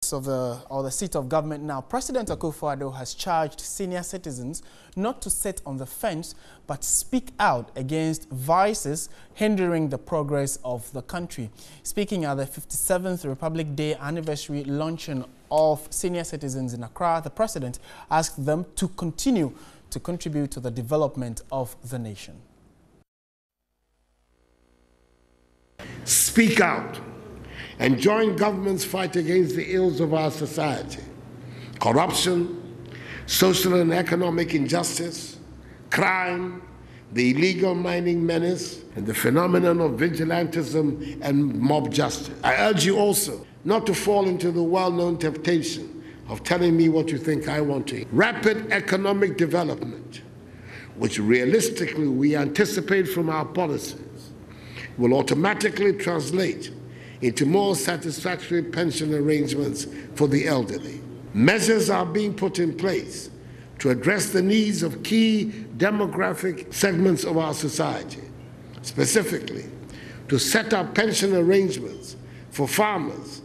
parliaments of the seat of government now, President Akufo-Addo has charged senior citizens not to sit on the fence, but speak out against vices hindering the progress of the country. Speaking at the 57th Republic Day anniversary luncheon of senior citizens in Accra, the president asked them to continue to contribute to the development of the nation. Speak out and join government's fight against the ills of our society: corruption, social and economic injustice, crime, the illegal mining menace, and the phenomenon of vigilantism and mob justice. I urge you also not to fall into the well-known temptation of telling me what you think I want to hear. Rapid economic development, which realistically we anticipate from our policies, will automatically translate into more satisfactory pension arrangements for the elderly. Measures are being put in place to address the needs of key demographic segments of our society, specifically to set up pension arrangements for farmers.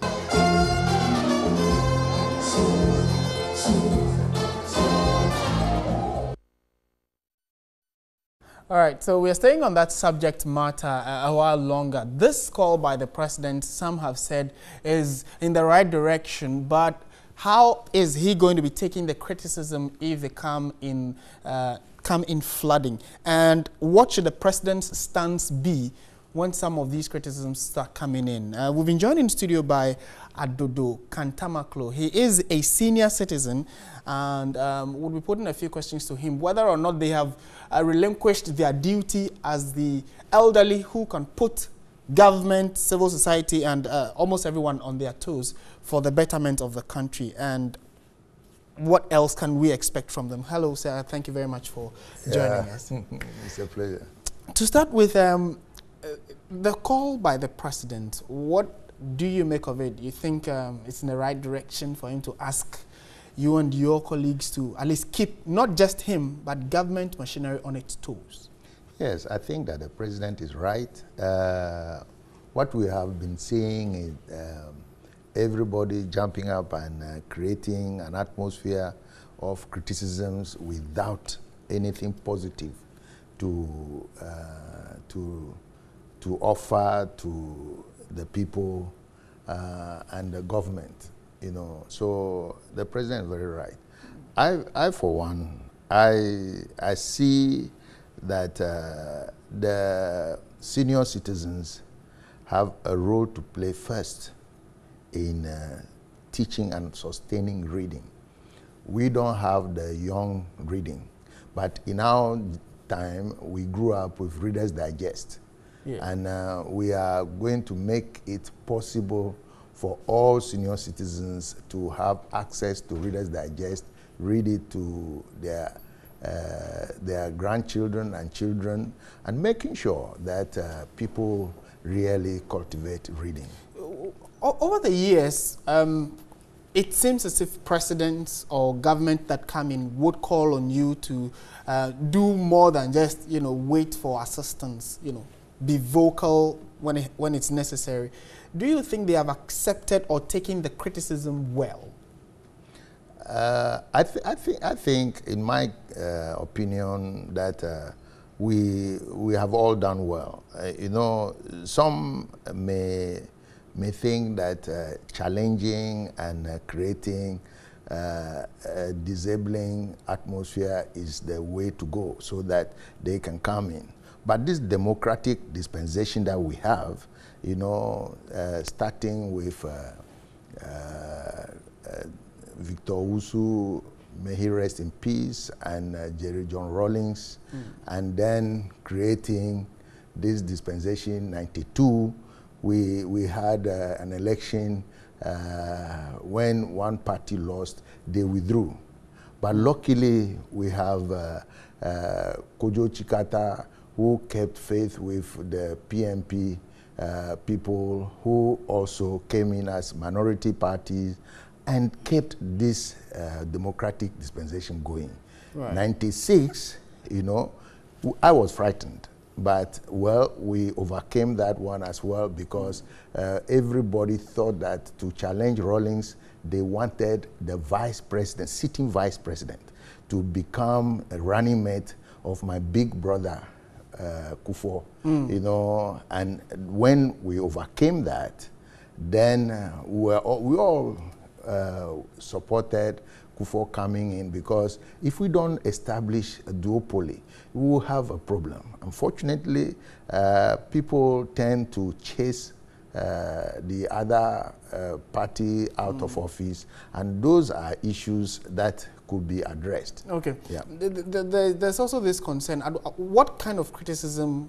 All right, so we're staying on that subject matter a while longer. This call by the president, some have said, is in the right direction, but how is he going to be taking the criticism if they come in flooding? And what should the president's stance be when some of these criticisms start coming in? We've been joined in studio by Adodo Kantamaklo. He is a senior citizen, and we'll be putting a few questions to him, whether or not they have relinquished their duty as the elderly who can put government, civil society, and almost everyone on their toes for the betterment of the country. And what else can we expect from them? Hello, sir. Thank you very much for joining us. It's a pleasure. To start with, the call by the president, what do you make of it? You think it's in the right direction for him to ask you and your colleagues to at least keep not just him, but government machinery on its toes? Yes, I think that the president is right. What we have been seeing is everybody jumping up and creating an atmosphere of criticisms without anything positive to offer to the people and the government, you know. So the president is very right. I for one, I see that the senior citizens have a role to play first in teaching and sustaining reading. We don't have the young reading, but in our time, we grew up with Reader's Digest. Yeah. And we are going to make it possible for all senior citizens to have access to Reader's Digest, read it to their grandchildren and children, and making sure that people really cultivate reading. Over the years, it seems as if presidents or government that come in would call on you to do more than just, you know, wait for assistance, you know, be vocal when it's necessary. Do you think they have accepted or taken the criticism well? I think, in my opinion, that we have all done well. You know, some may think that challenging and creating a disabling atmosphere is the way to go so that they can come in. But this democratic dispensation that we have, you know, starting with Victor Usu, may he rest in peace, and Jerry John Rawlings, and then creating this dispensation in '92, we had an election when one party lost, they withdrew. But luckily, we have Kojo Chikata, who kept faith with the PMP people, who also came in as minority parties and kept this democratic dispensation going. Right. 96, you know, I was frightened, but, well, we overcame that one as well, because everybody thought that to challenge Rawlings they wanted the vice president, sitting vice president, to become a running mate of my big brother, Kufo, you know. And when we overcame that, then we all supported Kufo coming in, because if we don't establish a duopoly, we will have a problem. Unfortunately, people tend to chase the other party out of office, and those are issues that could be addressed. Okay. Yeah. There's also this concern. What kind of criticism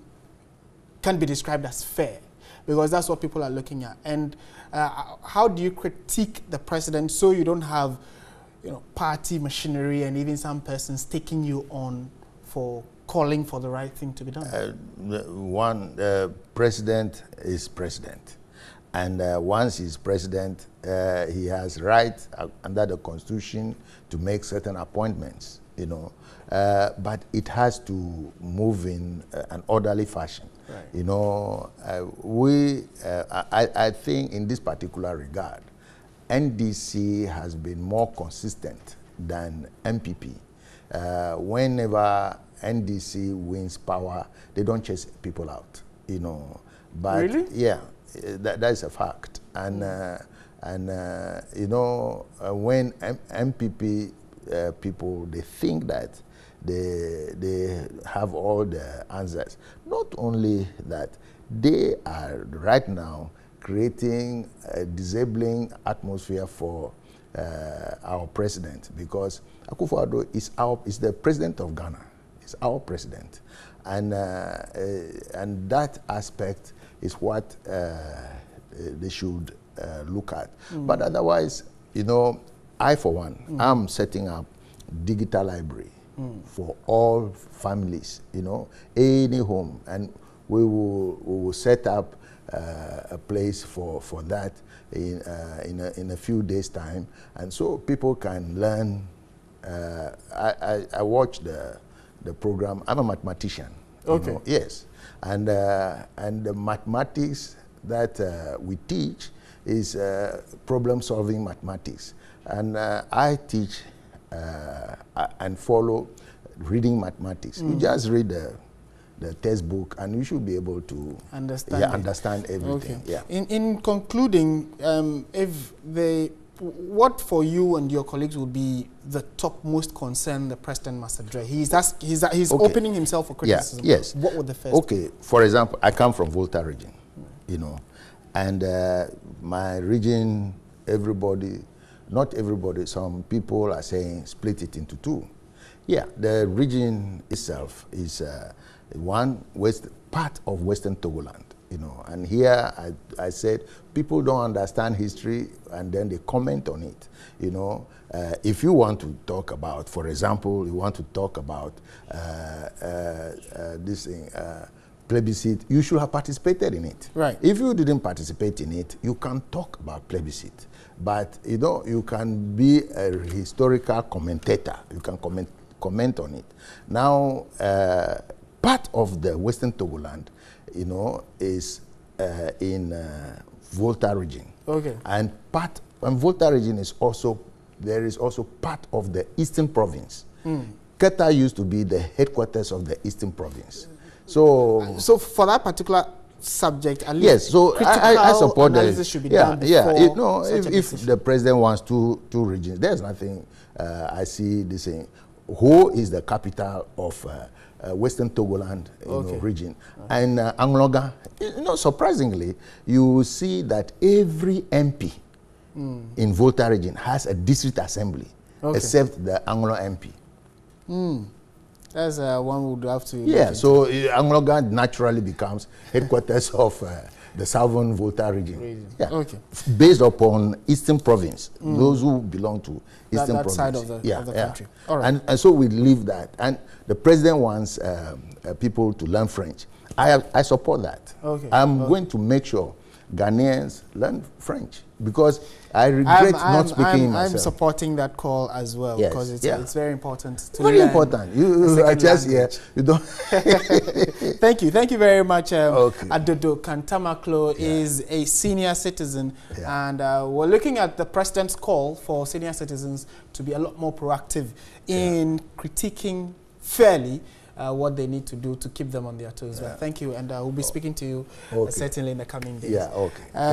can be described as fair? Because that's what people are looking at. And how do you critique the president so you don't have, you know, party machinery and even some persons taking you on for calling for the right thing to be done? President is president. And once he's president, he has right under the Constitution to make certain appointments, you know. But it has to move in an orderly fashion. Right. You know, I think in this particular regard, NDC has been more consistent than MPP. Whenever NDC wins power, they don't chase people out, you know. But really? Yeah, that is a fact. And you know, when MPP people, they think that they have all the answers. Not only that, they are right now creating a disabling atmosphere for our president, because Akufo-Addo is the president of Ghana. He's our president, and that aspect is what they should look at. But otherwise, you know, I for one, I'm setting up digital library for all families, you know, any home, and we will set up a place for that in a few days' time, and so people can learn. I watch the program. I'm a mathematician. Okay. You know? Yes, and the mathematics that we teach is problem-solving mathematics, and I teach and follow reading mathematics. You just read the textbook, and you should be able to understand everything. Okay. Yeah. In concluding, what for you and your colleagues would be the topmost concern the president must address? He's okay. Opening himself for criticism. Yes. What would the first? Okay. For example, I come from Volta region, you know, and my region, not everybody, some people are saying split it into two. Yeah, the region itself is part of Western Togoland, you know, and here I said people don't understand history, and then they comment on it, you know. If you want to talk about, for example, you want to talk about this thing, plebiscite, you should have participated in it. Right. If you didn't participate in it, you can talk about plebiscite, but you know, you can be a historical commentator. You can comment on it. Now, part of the Western Togoland, you know, is in Volta region. Okay. And Volta region is also, there is also part of the Eastern Province. Keta used to be the headquarters of the Eastern Province. So for that particular subject, at least yes, so I support analysis should be done before you know, if decision. the president wants two regions, there's nothing I see this thing. Ho is the capital of Western Togoland region, and Angloga. You know, surprisingly, you see that every MP in Volta region has a district assembly, except the Anglo MP. That's one would have to. Yeah, so Angloga naturally becomes headquarters of the Southern Volta region. Yeah. Okay. Based upon Eastern Province, those who belong to Eastern Province. Side of the country. All right. And so we leave that. And the president wants people to learn French. I support that. I'm going to make sure Ghanaians learn French. because I regret not speaking myself. I'm supporting that call as well, Yes, because it's very important to very learn important. You are just here. You don't. Thank you very much. Okay. Adodo Kantamaklo is a senior citizen, and we're looking at the president's call for senior citizens to be a lot more proactive in critiquing fairly what they need to do to keep them on their toes. Thank you, and we'll be speaking to you certainly in the coming days. Yeah, okay.